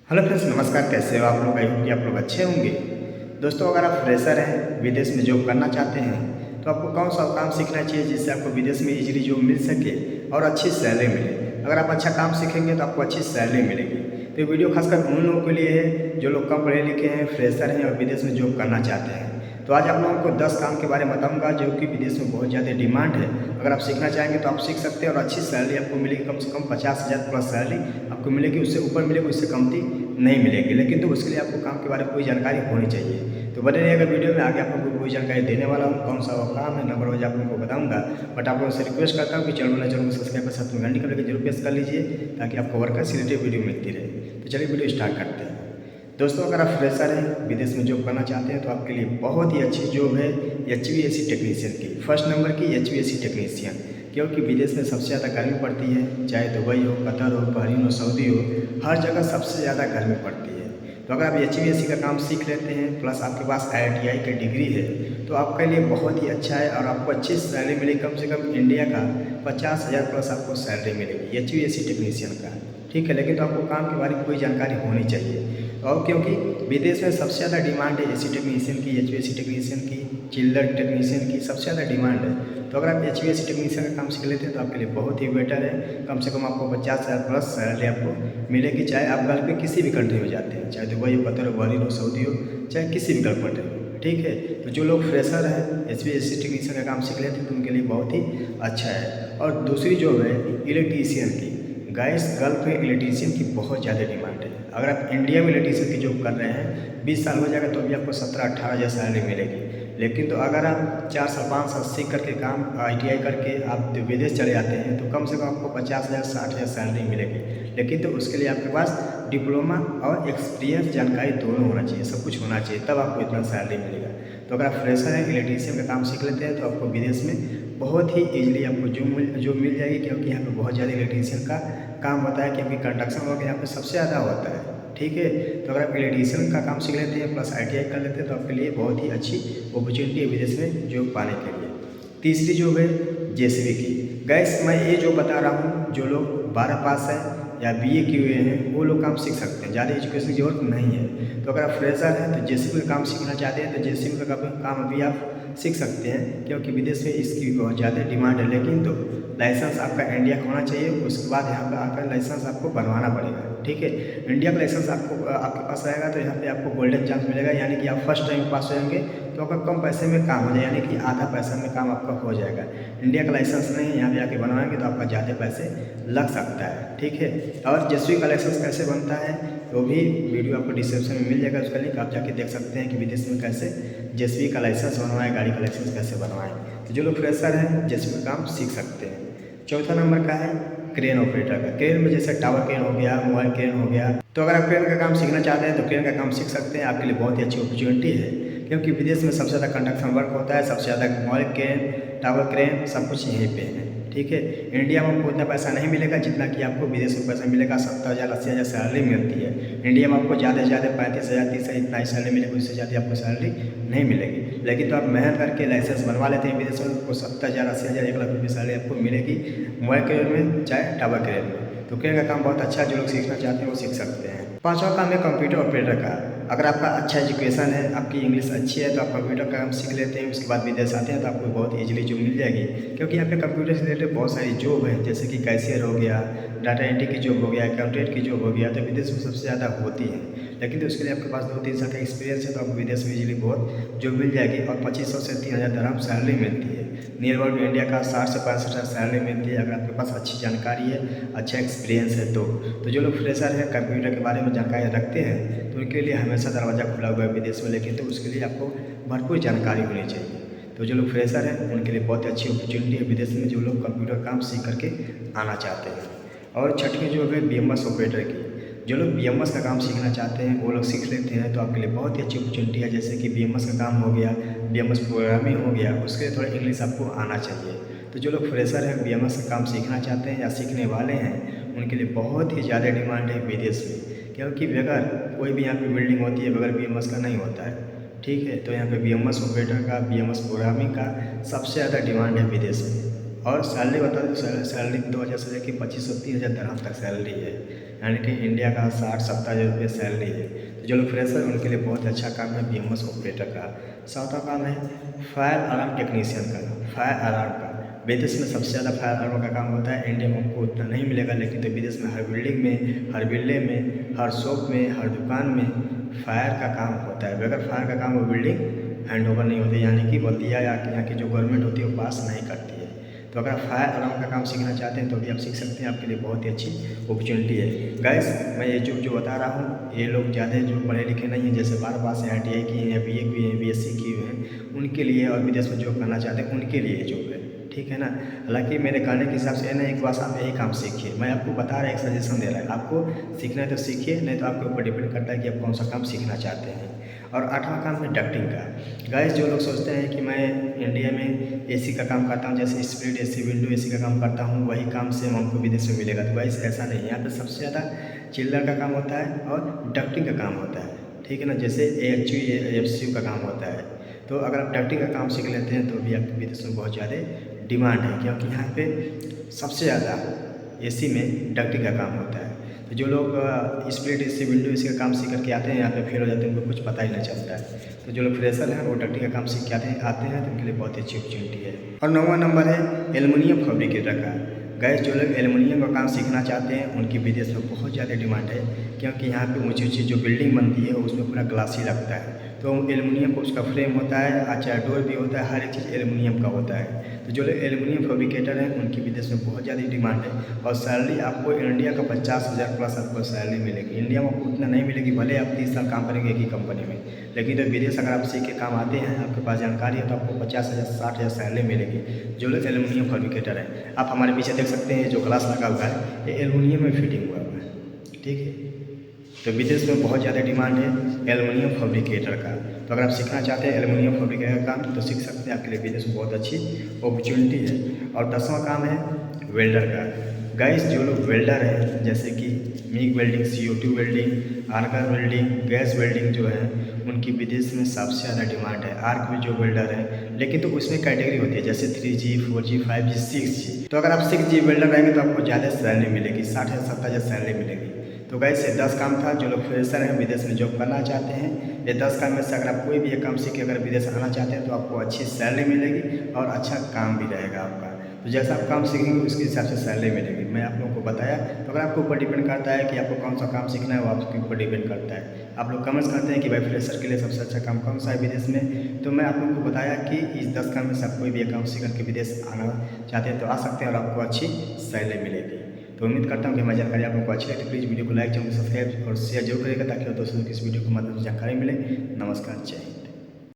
Hello friends, नमस्कार। कैसे हो आप लोग? आई होप कि आप लोग अच्छे होंगे। दोस्तों, अगर आप फ्रेशर हैं, विदेश में जॉब करना चाहते हैं, तो आपको कौन सा काम सीखना चाहिए जिससे आपको विदेश में इजीली जॉब मिल सके और अच्छी सैलरी मिले। अगर आप अच्छा काम सीखेंगे तो आपको अच्छी सैलरी मिलेगी। तो ये वीडियो खासकर उन लोगों के लिए है जो लोग कम पढ़े लिखे हैं, फ्रेशर हैं और विदेश में जॉब करना चाहते हैं। तो आज आप लोगों को 10 काम के बारे में बताऊंगा जो कि विदेश में बहुत ज़्यादा डिमांड है। अगर आप सीखना चाहेंगे तो आप सीख सकते हैं और अच्छी सैलरी आपको मिलेगी। कम से कम 50,000 प्लस सैलरी आपको मिलेगी। उससे ऊपर मिलेगी, उससे कमती नहीं मिलेगी। लेकिन तो उसके लिए आपको काम के बारे में कोई जानकारी होनी चाहिए। तो बने रहिएगा वीडियो में, आगे आप लोगों को कोई जानकारी देने वाला हूँ। कौन सा वो काम है, नंबर वाइज आप लोगों को बताऊँगा। बट आप लोगों से रिक्वेस्ट करता हूँ कि चैनल को सब्सक्राइब कर साथ में घंटी कर लेकर जरूर प्रेस कर लीजिए, ताकि आपको वर्क से रिलेटेड वीडियो मिलती रहे। तो चलिए वीडियो स्टार्ट करते हैं। दोस्तों, अगर आप फ्रेशर हैं, विदेश में जॉब करना चाहते हैं, तो आपके लिए बहुत ही अच्छी जॉब है HVAC टेक्नीशियन की। फर्स्ट नंबर की HVAC टेक्नीशियन, क्योंकि विदेश में सबसे ज़्यादा गर्मी पड़ती है। चाहे दुबई हो, कतर हो, बहरीन हो, सऊदी हो, हर जगह सबसे ज़्यादा गर्मी पड़ती है। तो अगर आप HVAC का काम सीख लेते हैं, प्लस आपके पास IITI की डिग्री है, तो आपके लिए बहुत ही अच्छा है और आपको अच्छी सैलरी मिलेगी। कम से कम इंडिया का 50,000 प्लस आपको सैलरी मिलेगी HVAC टेक्नीशियन का। ठीक है, लेकिन तो आपको काम के बारे में कोई जानकारी होनी चाहिए। और क्योंकि विदेश में सबसे ज़्यादा डिमांड है AC टेक्नीशियन की, HVAC टेक्नीशियन की, चिल्लर टेक्नीशियन की सबसे ज़्यादा डिमांड है। तो अगर आप HVAC टेक्नीशियन का काम सीख लेते हैं तो आपके लिए बहुत ही बेटर है। कम से कम आपको 50,000 प्लस सैलरी आपको मिलेगी। चाहे आप गल्फ में किसी भी कंट्री में जाते हैं, चाहे दुबई हो, कतर हो, बहरीन हो, सऊदी हो, चाहे किसी भी गल्फ कंट्री में। ठीक है, तो जो लोग फ्रेशर हैं, HVAC टेक्नीशियन का काम सीख लेते हैं तो उनके लिए बहुत ही अच्छा है। और दूसरी जॉब है इलेक्ट्रीशियन की। गाइस, गल्फ में इलेक्ट्रीशियन की बहुत ज़्यादा डिमांड है। अगर आप इंडिया में इलेक्ट्रीशियन की जॉब कर रहे हैं, 20 साल हो जाएगा तो अभी आपको 17-18 हज़ार सैलरी मिलेगी। लेकिन तो अगर आप 4 साल 5 साल सीख करके काम ITI करके आप विदेश चले जाते हैं, तो कम से कम आपको 50,000 60,000 सैलरी मिलेगी। लेकिन तो उसके लिए आपके पास डिप्लोमा और एक्सपीरियंस जानकारी दोनों होना चाहिए, सब कुछ होना चाहिए, तब आपको इतना सैलरी मिलेगा। तो अगर आप फ्रेशर हैं, इलेक्ट्रीशियन का काम सीख लेते हैं, तो आपको विदेश में बहुत ही ईजिली आपको जॉब मिल जाएगी। क्योंकि यहाँ पे बहुत ज़्यादा इलेक्ट्रीशियन का काम होता है, क्योंकि कंस्ट्रक्शन वर्क यहाँ पे सबसे ज़्यादा होता है। ठीक है, तो अगर आप इलेक्ट्रीशियन का काम सीख लेते हैं प्लस ITI कर लेते हैं, तो आपके लिए बहुत ही अच्छी अपॉर्चुनिटी है विदेश में जॉब पाने के लिए। तीसरी जॉब है JCB की। गैस, मैं ये जो बता रहा हूँ, जो लोग 12 पास हैं या BA किए हुए हैं, वो लोग काम सीख सकते हैं। ज़्यादा एजुकेशन की जरूरत नहीं है। तो अगर आप फ्रेशर हैं तो JCB का काम सीखना चाहते हैं, तो JCB का काम अभी आप सीख सकते हैं, क्योंकि विदेश में इसकी बहुत ज़्यादा डिमांड है। लेकिन तो लाइसेंस आपका इंडिया का होना चाहिए। उसके बाद यहाँ पर आकर लाइसेंस आपको बनवाना पड़ेगा। ठीक है, इंडिया का लाइसेंस आपको आपके पास रहेगा तो यहाँ पे आपको गोल्डन चांस मिलेगा। यानी कि आप फर्स्ट टाइम पास हो जाएंगे तो आपका कम पैसे में काम हो जाए, यानी कि आधा पैसा में काम आपका हो जाएगा। इंडिया का लाइसेंस नहीं है, यहाँ पे आके बनवाएंगे तो आपका ज़्यादा पैसे लग सकता है। ठीक है, और JCB का लाइसेंस कैसे बनता है तो भी वीडियो आपको डिस्क्रिप्शन में मिल जाएगा, उसका लिंक आप जाके देख सकते हैं कि विदेश में कैसे JCB का लाइसेंस बनवाएं, गाड़ी का लाइसेंस कैसे बनवाएं। तो जो लोग फ्रेशर हैं, JCB का काम सीख सकते हैं। चौथा नंबर का है क्रेन ऑपरेटर का। क्रेन में जैसे टावर क्रेन हो गया, मोबाइल क्रेन हो गया। तो अगर आप क्रेन का काम सीखना चाहते हैं तो क्रेन का काम सीख सकते हैं। आपके लिए बहुत ही अच्छी अपॉर्चुनिटी है, क्योंकि विदेश में सबसे ज़्यादा कंस्ट्रक्शन वर्क होता है। सबसे ज़्यादा मोबाइल क्रेन, टावर क्रेन सब कुछ यहीं पे है। ठीक है, इंडिया में आपको उतना पैसा नहीं मिलेगा जितना कि आपको विदेश में पैसा मिलेगा। 70,000 80,000 सैलरी मिलती है। इंडिया में आपको ज़्यादा से ज़्यादा 35,000 30,000 इतना ही सैलरी मिलेगी, उससे ज़्यादा आपको सैलरी नहीं मिलेगी। लेकिन तो आप मेहनत करके लाइसेंस बनवा लेते हैं विदेश में, आपको 70,000 80,000 1 लाख रुपये सैलरी आपको मिलेगी, मोबाइल क्रेन में चाहे टावर क्रेन में। तो क्रेन का काम बहुत अच्छा है, जो लोग सीखना चाहते हैं वो सीख सकते हैं। पांचवा काम है कंप्यूटर ऑपरेटर का। अगर आपका अच्छा एजुकेशन है, आपकी इंग्लिश अच्छी है, तो आप कंप्यूटर का काम सीख लेते हैं। उसके बाद विदेश आते हैं तो आपको बहुत ईजिली जॉब मिल जाएगी। क्योंकि यहाँ पे कंप्यूटर से रिलेटेड बहुत सारी जॉब है, जैसे कि कैशियर हो गया, डाटा एंट्री की जॉब हो गया, अकाउंटेंट की जॉब हो गया, तो विदेश में सबसे ज़्यादा होती है। लेकिन तो उसके लिए आपके पास 2-3 साल का एक्सपीरियंस है, तो आपको विदेश में इजीली बहुत जॉब मिल जाएगी। और 2500 से 3,000 दरहम सैलरी मिलती है। नियर अबाउट इंडिया का 60 से 65 हज़ार सैलरी मिलती है, अगर आपके पास अच्छी जानकारी है, अच्छा एक्सपीरियंस है तो जो लोग फ्रेशर हैं, कंप्यूटर के बारे में जानकारी रखते हैं, तो उनके लिए हमेशा दरवाज़ा खुला हुआ है विदेश में। लेकिन तो उसके लिए आपको भरपूर जानकारी होनी चाहिए। तो जो लोग फ्रेशर हैं उनके लिए बहुत अच्छी अपॉर्चुनिटी है विदेश में, जो लोग कंप्यूटर काम सीख करके आना चाहते हैं। और छठी जो है BMS ऑपरेटर की। जो लोग BMS का काम सीखना चाहते हैं वो लोग सीख लेते हैं, तो आपके लिए बहुत ही अच्छी अपॉर्चुनिटी है। जैसे कि BMS का काम हो गया, BMS प्रोग्रामिंग हो गया, उसके लिए थोड़ा इंग्लिश आपको आना चाहिए। तो जो लोग फ्रेशर हैं, BMS का काम सीखना चाहते हैं या सीखने वाले हैं, उनके लिए बहुत ही ज़्यादा डिमांड है विदेश में। क्योंकि बगैर कोई भी यहाँ पे बिल्डिंग होती है, बगैर BMS का नहीं होता है। ठीक है, तो यहाँ पे BMS ऑपरेटर का, BMS प्रोग्रामिंग का सबसे ज़्यादा डिमांड है विदेश में। और सैलरी बता दें, सैलरी 2000 से लेकर 2500-3000 दरहम तक सैलरी है, यानी कि इंडिया का 60-70 हज़ार रुपये सैलरी है। तो जो लोग फ्रेशर हैं उनके लिए बहुत अच्छा काम है BMS ऑपरेटर का। चौथा काम है फायर अलार्म टेक्नीशियन का, फायर अलार्म का। विदेश में सबसे ज़्यादा फायर अलार्म का काम होता है, इंडिया में हमको उतना नहीं मिलेगा, लेकिन तो विदेश में हर बिल्डिंग में, हर बिल्ले में, हर शॉप में, हर दुकान में फायर का काम होता है। बगैर फायर का काम वो बिल्डिंग हैंड ओवर नहीं होती, यानी कि बल्दिया या यहाँ की जो गवर्नमेंट होती है वो पास नहीं करती है। तो अगर फायर अलार्म का काम सीखना चाहते हैं तो भी आप सीख सकते हैं, आपके लिए बहुत ही अच्छी अपॉर्चुनिटी है। गाइस मैं ये जो बता रहा हूँ, ये लोग ज़्यादा जो पढ़े लिखे नहीं हैं, जैसे 12 पास हैं, ITI किए हैं, BA किए हैं, BSc किए हैं, उनके लिए, और विदेश में जॉब करना चाहते हैं उनके लिए जॉब है, ठीक है ना। हालांकि मेरे कहने के हिसाब से ना, एक बार आप यही काम सीखिए। मैं आपको बता रहा, एक सजेशन दे रहा है, आपको सीखना है तो सीखिए, नहीं तो आपके ऊपर डिपेंड करता है कि आप कौन सा काम सीखना चाहते हैं। और 8वां काम है डक्टिंग का। गाइस जो लोग सोचते हैं कि मैं इंडिया में AC का काम करता हूँ, जैसे स्प्लिट AC, विंडो AC का काम करता हूँ, वही काम सेम हमको विदेश में मिलेगा, तो गाइस ऐसा नहीं है। यहाँ पर सबसे ज़्यादा चिल्लर का काम होता है और डक्टिंग का काम होता है, ठीक है ना। जैसे AHU FCU का काम होता है। तो अगर आप डक्टिंग का काम सीख लेते हैं तो भी आपके विदेश में बहुत ज़्यादा डिमांड है, क्योंकि यहाँ पे सबसे ज़्यादा AC में डक्टिंग का काम होता है। तो जो लोग स्प्लिट AC, विंडो AC का काम सीख करके आते हैं, यहाँ पे फेल हो जाते हैं, उनको कुछ पता ही नहीं चलता है। तो जो लोग फ्रेशर हैं वो डक्टिंग का काम सीख के आते हैं तो उनके लिए बहुत अच्छी अपॉर्चुनिटी है। और 9वां नंबर है एल्युमिनियम फैब्रिकेटर का। गैस जो लोग एल्युमिनियम का काम सीखना चाहते हैं उनकी विदेश में बहुत ज़्यादा डिमांड है, क्योंकि यहाँ पे ऊँची ऊँची जो बिल्डिंग बनती है उसमें पूरा ग्लासी लगता है, तो एल्युमिनियम का उसका फ्रेम होता है, चाहे डोर भी होता है, हर एक चीज़ एल्युमिनियम का होता है। तो जो लोग एल्युमिनियम फैब्रिकेटर हैं उनकी विदेश में बहुत ज़्यादा डिमांड है, और सैलरी आपको इंडिया का 50,000 प्लस आपको सैलरी मिलेगी। इंडिया में आपको उतना नहीं मिलेगी, भले आप 30 साल काम करेंगे एक ही कंपनी में, लेकिन तो विदेश अगर आप सीख के काम आते हैं, आपके पास जानकारी है, तो आपको 50,000 60,000 सैलरी मिलेगी। जो लोग एल्युमिनियम फैब्रिकेटर हैं, आप हमारे पीछे देख सकते हैं जो ग्लास लगा हुआ है, ये एल्युमिनियम में फिटिंग हुआ है, ठीक है। तो विदेश में बहुत ज़्यादा डिमांड है एल्युमिनियम फैब्रिकेटर का। तो अगर आप सीखना चाहते हैं एल्युमिनियम फैब्रिकेटर का काम तो सीख सकते हैं, आपके लिए विदेश में बहुत अच्छी अपॉर्चुनिटी है। और 10वां काम है वेल्डर का। गाइस जो लोग वेल्डर हैं, जैसे कि MIG welding, CO2 welding, argon welding, gas welding जो है, उनकी विदेश में सबसे ज़्यादा डिमांड है। आर्क में जो वेल्डर है, लेकिन तो उसमें कैटेगरी होती है, जैसे 3G, 4G, 5G, 6G। तो अगर आप 6G वेल्डर रहेंगे तो आपको ज़्यादा सैलरी मिलेगी, 60,000-70,000 सैलरी मिलेगी। तो गाइस ये 10 काम था। जो लोग फ्रेशर हैं, विदेश में जॉब करना चाहते हैं, ये 10 काम में से अगर आप कोई भी एक काम सीख के अगर विदेश आना चाहते हैं तो आपको अच्छी सैलरी मिलेगी और अच्छा काम भी रहेगा आपका। तो जैसा आप काम सीखेंगे उसके हिसाब से सैलरी मिलेगी। मैं आप लोगों को बताया, तो अगर आपके ऊपर डिपेंड करता है कि आपको कौन सा काम सीखना है, वो आपके ऊपर डिपेंड करता है। आप लोग कमेंट्स करते हैं कि भाई फ्रेशर के लिए सबसे अच्छा काम कौन सा है विदेश में, तो मैं आप लोगों को बताया कि इस 10 काम में से आप कोई भी एक काम सीख करके विदेश आना चाहते हैं तो आ सकते हैं और आपको अच्छी सैलरी मिलेगी। तो उम्मीद करता हूँ कि हमारी जानकारी आप लोगों को अच्छी लगे, तो प्लीज़ वीडियो को लाइक, चैनल को सब्सक्राइब और शेयर जरूर करेगा, ताकि और दोस्तों को इस वीडियो के माध्यम से जानकारी मिले। नमस्कार, जय हिंद।